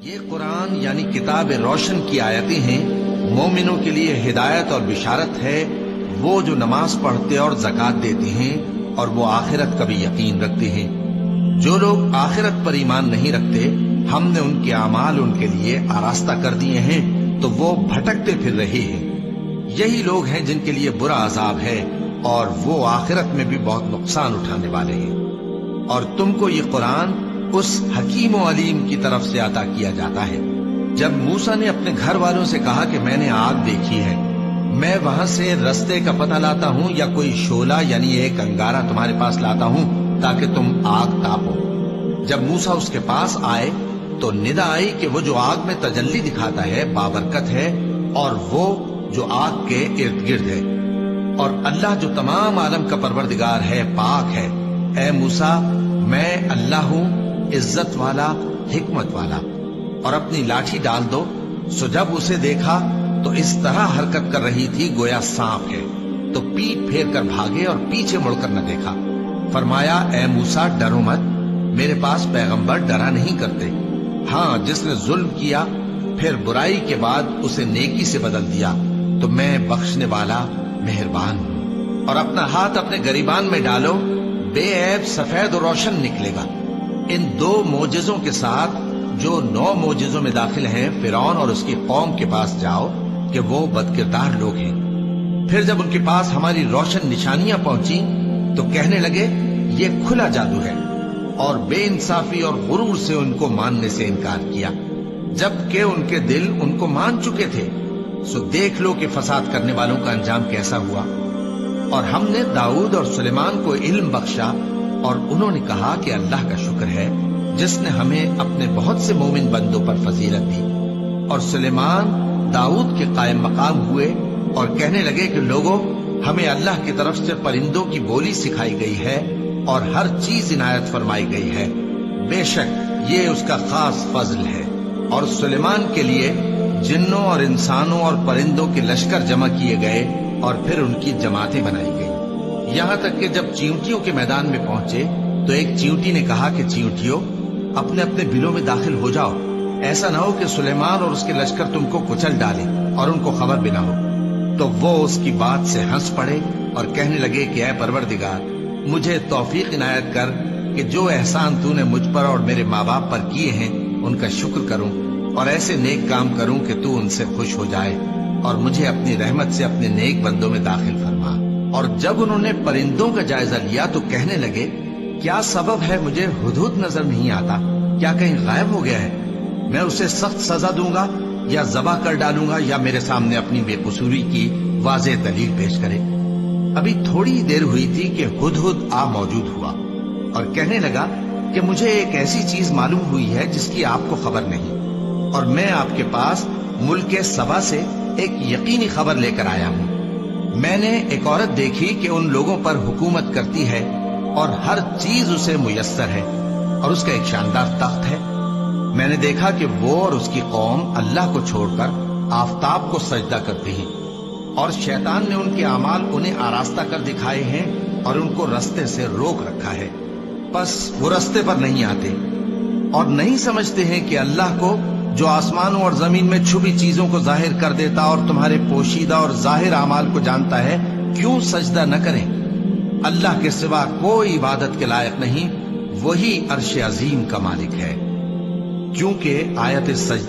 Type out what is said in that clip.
یہ قرآن یعنی کتاب روشن کی آیتیں ہیں، مومنوں کے لیے ہدایت اور بشارت ہے، وہ جو نماز پڑھتے اور زکوٰۃ دیتے ہیں اور وہ آخرت کا بھی یقین رکھتے ہیں۔ جو لوگ آخرت پر ایمان نہیں رکھتے، ہم نے ان کے اعمال ان کے لیے آراستہ کر دیے ہیں تو وہ بھٹکتے پھر رہے ہیں۔ یہی لوگ ہیں جن کے لیے برا عذاب ہے اور وہ آخرت میں بھی بہت نقصان اٹھانے والے ہیں۔ اور تم کو یہ قرآن اس حکیم و علیم کی طرف سے عطا کیا جاتا ہے۔ جب موسیٰ نے اپنے گھر والوں سے کہا کہ میں نے آگ دیکھی ہے، میں وہاں سے رستے کا پتہ لاتا ہوں یا کوئی شعلہ یعنی ایک انگارہ تمہارے پاس لاتا ہوں تاکہ تم آگ تاپو۔ جب موسیٰ اس کے پاس آئے تو ندا آئی کہ وہ جو آگ میں تجلی دکھاتا ہے بابرکت ہے، اور وہ جو آگ کے ارد گرد ہے، اور اللہ جو تمام عالم کا پروردگار ہے پاک ہے۔ اے موسیٰ، میں اللہ ہوں، عزت والا، حکمت والا، اور اپنی لاٹھی ڈال دو۔ سو جب اسے دیکھا تو اس طرح حرکت کر رہی تھی گویا سانپ ہے، تو پیٹ پھیر کر بھاگے اور پیچھے مڑ کر نہ دیکھا۔ فرمایا، اے موسیٰ، ڈرو مت، میرے پاس پیغمبر ڈرا نہیں کرتے۔ ہاں، جس نے ظلم کیا پھر برائی کے بعد اسے نیکی سے بدل دیا تو میں بخشنے والا مہربان ہوں۔ اور اپنا ہاتھ اپنے گریبان میں ڈالو، بے عیب سفید و روشن نکلے گا۔ ان 2 معجزوں کے ساتھ جو 9 معجزوں میں داخل ہیں فرعون اور اس کی قوم کے پاس جاؤ کہ وہ بدکردار لوگ ہیں۔ پھر جب ان کے پاس ہماری روشن نشانیاں پہنچی تو کہنے لگے یہ کھلا جادو ہے، اور بے انصافی اور غرور سے ان کو ماننے سے انکار کیا، جبکہ ان کے دل ان کو مان چکے تھے۔ سو دیکھ لو کہ فساد کرنے والوں کا انجام کیسا ہوا۔ اور ہم نے داؤد اور سلیمان کو علم بخشا، اور انہوں نے کہا کہ اللہ کا شکر ہے جس نے ہمیں اپنے بہت سے مومن بندوں پر فضیلت دی۔ اور سلیمان داؤد کے قائم مقام ہوئے اور کہنے لگے کہ لوگوں، ہمیں اللہ کی طرف سے پرندوں کی بولی سکھائی گئی ہے اور ہر چیز عنایت فرمائی گئی ہے، بے شک یہ اس کا خاص فضل ہے۔ اور سلیمان کے لیے جنوں اور انسانوں اور پرندوں کے لشکر جمع کیے گئے اور پھر ان کی جماعتیں بنائی گئی، یہاں تک کہ جب چیونٹیوں کے میدان میں پہنچے تو ایک چیونٹی نے کہا کہ چیونٹیوں، اپنے اپنے بلوں میں داخل ہو جاؤ، ایسا نہ ہو کہ سلیمان اور اس کے لشکر تم کو کچل ڈالے اور ان کو خبر بھی نہ ہو۔ تو وہ اس کی بات سے ہنس پڑے اور کہنے لگے کہ اے پروردگار، مجھے توفیق عنایت کر کہ جو احسان تو نے مجھ پر اور میرے ماں باپ پر کیے ہیں ان کا شکر کروں، اور ایسے نیک کام کروں کہ تو ان سے خوش ہو جائے، اور مجھے اپنی رحمت سے اپنے نیک بندوں میں داخل فرما۔ اور جب انہوں نے پرندوں کا جائزہ لیا تو کہنے لگے کیا سبب ہے مجھے ہدہد نظر نہیں آتا؟ کیا کہیں غائب ہو گیا ہے؟ میں اسے سخت سزا دوں گا یا ذبح کر ڈالوں گا یا میرے سامنے اپنی بے قصوری کی واضح دلیل پیش کرے۔ ابھی تھوڑی ہی دیر ہوئی تھی کہ ہدہد آ موجود ہوا اور کہنے لگا کہ مجھے ایک ایسی چیز معلوم ہوئی ہے جس کی آپ کو خبر نہیں، اور میں آپ کے پاس ملک سبا سے ایک یقینی خبر لے کر آیا ہوں۔ میں نے ایک عورت دیکھی کہ ان لوگوں پر حکومت کرتی ہے اور ہر چیز اسے میسر ہے، اور اس کا ایک شاندار تخت ہے۔ میں نے دیکھا کہ وہ اور اس کی قوم اللہ کو چھوڑ کر آفتاب کو سجدہ کرتی ہیں، اور شیطان نے ان کے اعمال انہیں آراستہ کر دکھائے ہیں اور ان کو رستے سے روک رکھا ہے، پس وہ رستے پر نہیں آتے اور نہیں سمجھتے ہیں کہ اللہ کو جو آسمانوں اور زمین میں چھپی چیزوں کو ظاہر کر دیتا اور تمہارے پوشیدہ اور ظاہر اعمال کو جانتا ہے، کیوں سجدہ نہ کریں؟ اللہ کے سوا کوئی عبادت کے لائق نہیں، وہی عرش عظیم کا مالک ہے۔ کیونکہ آیت سجدہ